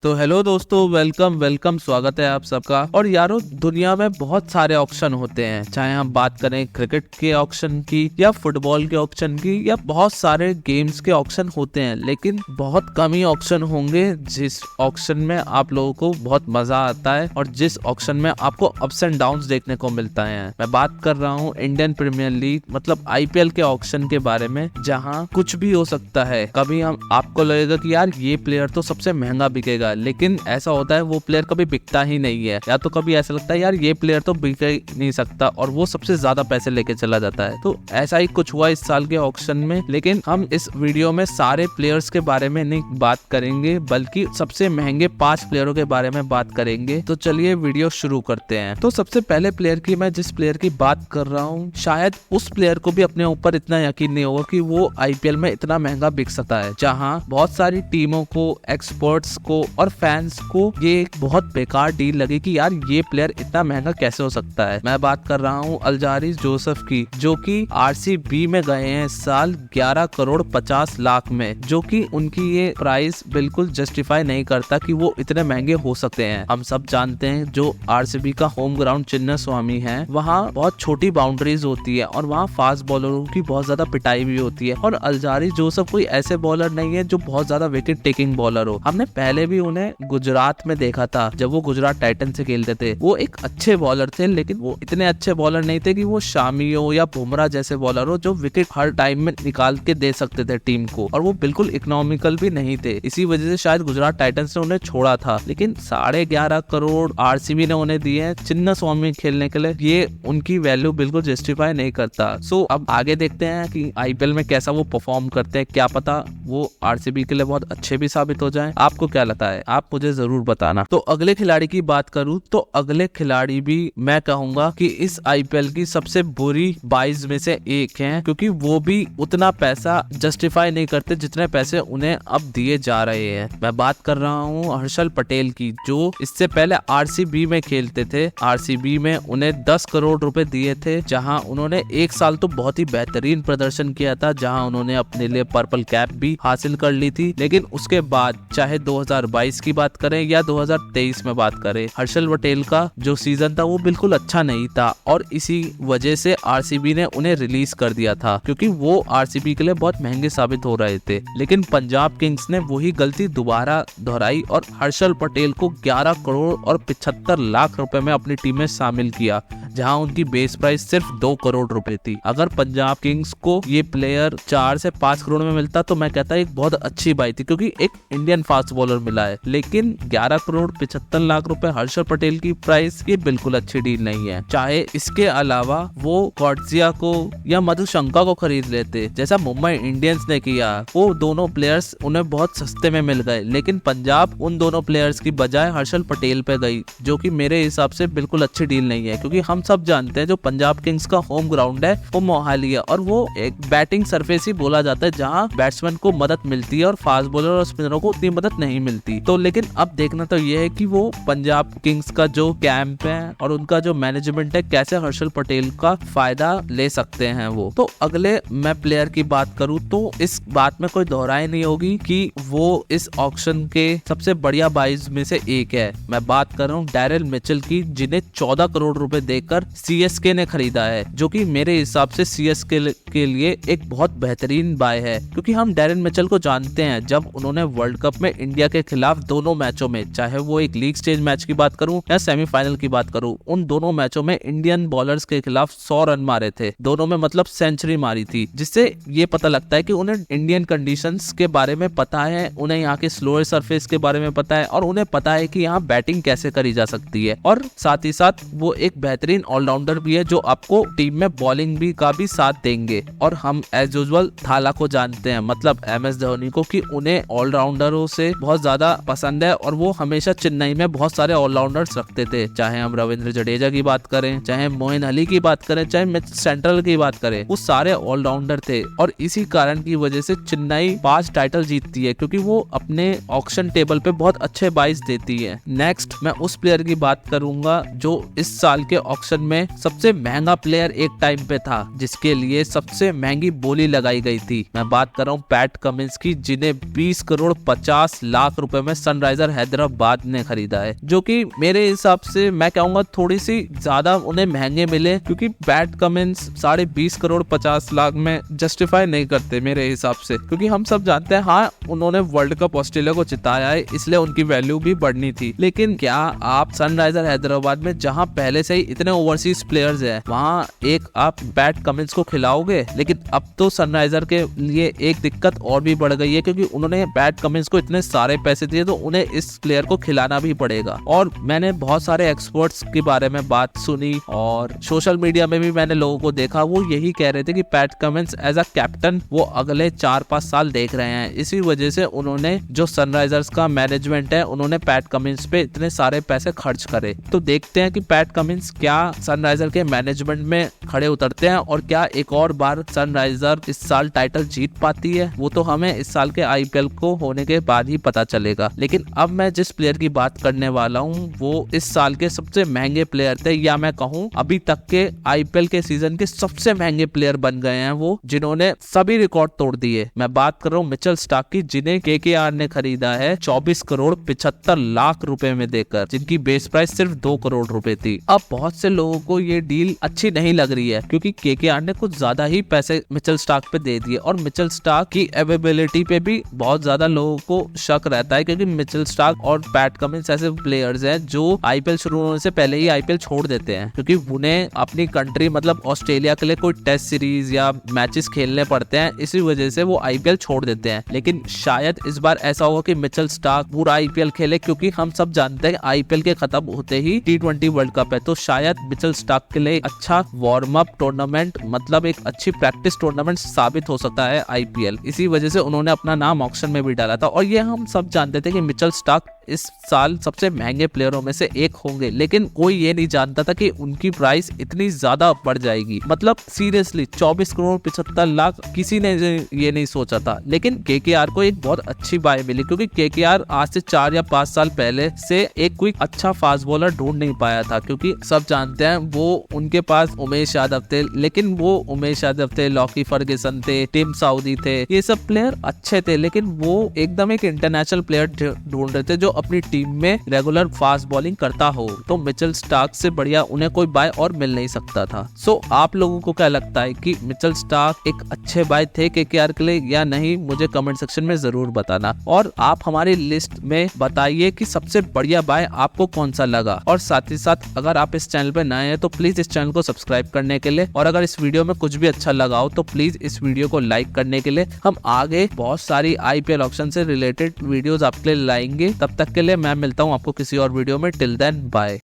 तो हेलो दोस्तों, welcome welcome, स्वागत है आप सबका। और यारो, दुनिया में बहुत सारे ऑक्शन होते हैं, चाहे हम बात करें क्रिकेट के ऑक्शन की या फुटबॉल के ऑक्शन की या बहुत सारे गेम्स के ऑक्शन होते हैं, लेकिन बहुत कम ही ऑक्शन होंगे जिस ऑक्शन में आप लोगों को बहुत मजा आता है और जिस ऑक्शन में आपको अप्स एंड डाउन्स देखने को मिलता है। मैं बात कर रहा हूँ इंडियन प्रीमियर लीग मतलब IPL के ऑक्शन के बारे में, जहाँ कुछ भी हो सकता है। कभी हम आपको लगेगा कि यार ये प्लेयर तो सबसे महंगा बिकेगा, लेकिन ऐसा होता है वो प्लेयर कभी बिकता ही नहीं है, या तो कभी ऐसा लगता है यार ये प्लेयर तो बिक ही नहीं सकता और वो सबसे ज्यादा पैसे लेके चला जाता है। तो ऐसा ही कुछ हुआ इस साल के ऑक्शन में, लेकिन हम इस वीडियो में सारे प्लेयर्स के बारे में नहीं बात करेंगे, बल्कि सबसे महंगे 5 प्लेयरों के बारे में बात करेंगे। तो चलिए वीडियो शुरू करते हैं। तो सबसे पहले प्लेयर की मैं जिस प्लेयर की बात कर रहा हूँ, शायद उस प्लेयर को भी अपने ऊपर इतना यकीन नहीं होगा कि वो IPL में इतना महंगा बिक सकता है, जहाँ बहुत सारी टीमों को, एक्सपर्ट्स को और फैंस को ये एक बहुत बेकार डील लगी कि यार ये प्लेयर इतना महंगा कैसे हो सकता है। मैं बात कर रहा हूँ अल्जारिस जोसेफ की, जो कि RCB में गए हैं इस साल 11 करोड़ 50 लाख में, जो कि उनकी ये प्राइस बिल्कुल जस्टिफाई नहीं करता कि वो इतने महंगे हो सकते हैं। हम सब जानते हैं जो RCB का होम ग्राउंड चिन्नास्वामी है, वहाँ बहुत छोटी बाउंड्रीज होती है और वहाँ फास्ट बॉलरों की बहुत ज्यादा पिटाई भी होती है। और अल्जारिस जोसेफ कोई ऐसे बॉलर नहीं है जो बहुत ज्यादा विकेट टेकिंग बॉलर हो। हमने पहले भी उन्हें गुजरात में देखा था, जब वो गुजरात टाइटन से खेलते थे। वो एक अच्छे बॉलर थे, लेकिन वो इतने अच्छे बॉलर नहीं थे कि वो शामी हो या बुमराह जैसे बॉलर हो जो विकेट हर टाइम में निकाल के दे सकते थे टीम को, और वो बिल्कुल इकोनॉमिकल भी नहीं थे। इसी वजह से शायद गुजरात टाइटंस ने उन्हें छोड़ा था, लेकिन 11.5 करोड़ RCB ने उन्हें दिए हैं चिन्नास्वामी खेलने के लिए। ये उनकी वैल्यू बिल्कुल जस्टिफाई नहीं करता। सो अब आगे देखते हैं कि IPL में कैसा वो परफॉर्म करते हैं। क्या पता वो RCB के लिए बहुत अच्छे भी साबित हो जाए। आपको क्या लगता है? आप मुझे जरूर बताना। तो अगले खिलाड़ी की बात करूं तो अगले खिलाड़ी भी मैं कहूंगा कि इस IPL की सबसे बुरी 22 में से एक है, क्योंकि वो भी उतना पैसा जस्टिफाई नहीं करते जितने पैसे उन्हें अब दिए जा रहे हैं। मैं बात कर रहा हूं हर्षल पटेल की, जो इससे पहले RCB में खेलते थे। RCB में उन्हें 10 करोड़ रुपए दिए थे, जहां उन्होंने एक साल तो बहुत ही बेहतरीन प्रदर्शन किया था, जहां उन्होंने अपने लिए पर्पल कैप भी हासिल कर ली थी। लेकिन उसके बाद चाहे 2022 की बात करें या 2023 में बात करें, हर्षल पटेल का जो सीजन था वो बिल्कुल अच्छा नहीं था, और इसी वजह से RCB ने उन्हें रिलीज कर दिया था, क्योंकि वो RCB के लिए बहुत महंगे साबित हो रहे थे। लेकिन पंजाब किंग्स ने वही गलती दोबारा दोहराई और हर्षल पटेल को 11 करोड़ और 75 लाख रुपए में अपनी टीम में शामिल किया, जहां उनकी बेस प्राइस सिर्फ 2 करोड़ रुपए थी। अगर पंजाब किंग्स को ये प्लेयर 4 से 5 करोड़ में मिलता तो मैं कहता एक बहुत अच्छी बात थी, क्योंकि एक इंडियन फास्ट बॉलर मिला है। लेकिन 11 करोड़ 75 लाख रुपए हर्षल पटेल की प्राइस, ये बिल्कुल अच्छी डील नहीं है। चाहे इसके अलावा वो कॉर्जिया को या मधुशंका को खरीद लेते, जैसा मुंबई इंडियंस ने किया। वो दोनों प्लेयर्स उन्हें बहुत सस्ते में मिल गए, लेकिन पंजाब उन दोनों प्लेयर्स की बजाय हर्षल पटेल पे गई, जो कि मेरे हिसाब से बिल्कुल अच्छी डील नहीं है। क्योंकि हम सब जानते हैं जो पंजाब किंग्स का होम ग्राउंड है वो मोहाली है, और वो एक बैटिंग सरफेस ही बोला जाता है, जहां बैट्समैन को मदद मिलती है और फास्ट बॉलर और स्पिनरों को उतनी मदद नहीं मिलती। तो लेकिन अब देखना तो ये है कि वो पंजाब किंग्स का जो कैंप है और उनका जो मैनेजमेंट है, कैसे हर्षल पटेल का फायदा ले सकते हैं वो। तो अगले मैं प्लेयर की बात करूं तो इस बात में कोई दोहराई नहीं होगी कि वो इस ऑक्शन के सबसे बढ़िया 22 में से एक है। मैं बात कर रहा हूँ डैरिल मिचेल की, जिन्हें 14 करोड़ रुपए देकर CSK ने खरीदा है, जो कि मेरे हिसाब से CSK के लिए एक बहुत बेहतरीन बाय है। क्योंकि हम डैरिल मिचेल को जानते हैं, जब उन्होंने वर्ल्ड कप में इंडिया के खिलाफ दोनों मैचों में, चाहे वो एक लीग स्टेज मैच की बात करूं या सेमीफाइनल की बात करूं, उन दोनों मैचों में इंडियन बॉलर्स के खिलाफ 100 रन मारे थे। दोनों में मतलब सेंचुरी मारी थी, जिससे ये पता लगता है कि उन्हें इंडियन कंडीशंस के बारे में पता है, उन्हें यहाँ के स्लोअर सरफेस के बारे में पता है, और उन्हें पता है कि यहाँ बैटिंग कैसे करी जा सकती है। और साथ ही साथ वो एक बेहतरीन ऑलराउंडर भी है, जो आपको टीम में बॉलिंग भी का भी साथ देंगे। और हम एज यूजुअल थाला को जानते हैं, मतलब MS धोनी को, कि उन्हें ऑलराउंडरों से बहुत ज्यादा पसंद है, और वो हमेशा चेन्नई में बहुत सारे ऑलराउंडर्स रखते थे। चाहे हम रविंद्र जडेजा की बात करें, चाहे मोइन अली की बात करें, चाहे मिच सेंट्रल की बात करें, वो सारे ऑलराउंडर थे। और इसी कारण की वजह से चेन्नई 5 टाइटल जीतती है, क्योंकि वो अपने ऑक्शन टेबल पे बहुत अच्छे बाइस देती है। नेक्स्ट मैं उस प्लेयर की बात करूंगा जो इस साल के ऑक्शन में सबसे महंगा प्लेयर एक टाइम पे था, जिसके लिए सबसे महंगी बोली लगाई गई थी। मैं बात कर रहा हूँ पैट कमिंस की, जिन्हें 20 करोड़ 50 लाख रुपए हमें सनराइजर हैदराबाद ने खरीदा है, जो कि मेरे हिसाब से मैं कहूंगा थोड़ी सी ज्यादा उन्हें महंगे मिले, क्योंकि पैट कमिंस 20.5 करोड़ 50 लाख में जस्टिफाई नहीं करते मेरे हिसाब से, क्योंकि हम सब जानते हैं हाँ उन्होंने वर्ल्ड कप ऑस्ट्रेलिया को जिताया है इसलिए उनकी वैल्यू भी बढ़नी थी। लेकिन क्या आप सनराइजर हैदराबाद में जहां पहले से ही इतने ओवरसीज प्लेयर्स हैं वहां एक आप पैट कमिंस को खिलाओगे? लेकिन अब तो सनराइजर के लिए एक दिक्कत और भी बढ़ गई है, क्योंकि उन्होंने पैट कमिंस को इतने सारे पैसे दिए तो उन्हें इस प्लेयर को खिलाना भी पड़ेगा। और मैंने बहुत सारे एक्सपर्ट्स के बारे में बात सुनी और सोशल मीडिया में भी मैंने लोगों को देखा, वो यही कह रहे थे कि Pat Cummins as a captain वो अगले 4-5 साल देख रहे हैं। इसी वजह से उन्होंने जो सनराइजर्स का मैनेजमेंट है उन्होंने पैट कमिंस पे इतने सारे पैसे खर्च करे। तो देखते हैं कि पैट कमिंस क्या सनराइजर के मैनेजमेंट में खड़े उतरते हैं और क्या एक और बार सनराइजर इस साल टाइटल जीत पाती है। वो तो हमें इस साल के आईपीएल को होने के बाद ही पता चलेगा। लेकिन अब मैं जिस प्लेयर की बात करने वाला हूँ वो इस साल के सबसे महंगे प्लेयर थे, या मैं कहूँ अभी तक के आईपीएल के सीजन के सबसे महंगे प्लेयर बन गए हैं वो, जिन्होंने सभी रिकॉर्ड तोड़ दिए। मैं बात कर रहा हूँ मिचेल स्टार्क की, जिन्हें केकेआर ने खरीदा है 24 करोड़ 75 लाख रुपए में देकर, जिनकी बेस प्राइस सिर्फ 2 करोड़ रुपए थी। अब बहुत से लोगों को ये डील अच्छी नहीं लग रही है, क्योंकि केकेआर ने कुछ ज्यादा ही पैसे मिचेल स्टार्क पे दे दिए और मिचेल स्टार्क की अवेलेबिलिटी पे भी बहुत ज्यादा लोगों को शक रहता है, क्योंकि मिचेल स्टार्क और पैट कमिंस ऐसे प्लेयर्स हैं जो आईपीएल शुरू होने से पहले ही आईपीएल छोड़ देते हैं, क्योंकि उन्हें अपनी कंट्री मतलब ऑस्ट्रेलिया के लिए कोई टेस्ट सीरीज या मैचेस खेलने पड़ते हैं, इसी वजह से वो आईपीएल छोड़ देते हैं। लेकिन शायद इस बार ऐसा होगा कि मिचेल स्टार्क पूरा आईपीएल खेले, क्योंकि हम सब जानते हैं आईपीएल के खत्म होते ही T20 वर्ल्ड कप है, तो शायद मिचेल स्टार्क के लिए अच्छा वार्म अप टूर्नामेंट मतलब एक अच्छी प्रैक्टिस टूर्नामेंट साबित हो सकता है आईपीएल। इसी वजह से उन्होंने अपना नाम ऑक्शन में भी डाला था और ये हम सब जानते थे कि मिचेल स्टार्क इस साल सबसे महंगे प्लेयरों में से एक होंगे, लेकिन कोई ये नहीं जानता था कि उनकी प्राइस इतनी ज्यादा बढ़ जाएगी। मतलब सीरियसली 24 करोड़ 75 लाख किसी ने ये नहीं सोचा था। लेकिन केकेआर को एक बहुत अच्छी बाय मिली, क्योंकि केकेआर आज से 4 या 5 साल पहले से एक कोई अच्छा फास्ट बॉलर ढूंढ नहीं पाया था, क्योंकि सब जानते हैं वो उनके पास उमेश यादव थे, लेकिन वो उमेश यादव थे, लॉकी फर्गुसन थे, टिम साउदी थे, ये सब प्लेयर अच्छे थे, लेकिन वो एकदम एक इंटरनेशनल प्लेयर ढूंढ रहे थे जो अपनी टीम में रेगुलर फास्ट बॉलिंग करता हो। तो मिचेल स्टार्क से बढ़िया उन्हें कोई बाय और मिल नहीं सकता था। सो आप लोगों को क्या लगता है कि मिचेल स्टार्क एक अच्छे बाय थे केकेआर के लिए या नहीं? मुझे कमेंट सेक्शन में जरूर बताना और आप हमारी लिस्ट में बताइए कि सबसे बढ़िया बाय आपको कौन सा लगा। और साथ ही साथ अगर आप इस चैनल पे नए हैं तो प्लीज इस चैनल को सब्सक्राइब करने के लिए, और अगर इस वीडियो में कुछ भी अच्छा लगा हो तो प्लीज इस वीडियो को लाइक करने के लिए। हम आगे बहुत सारी आईपीएल ऑक्शन से रिलेटेड वीडियोस आपके लिए लाएंगे। तब तक के लिए मैं मिलता हूँ आपको किसी और वीडियो में। Till then bye.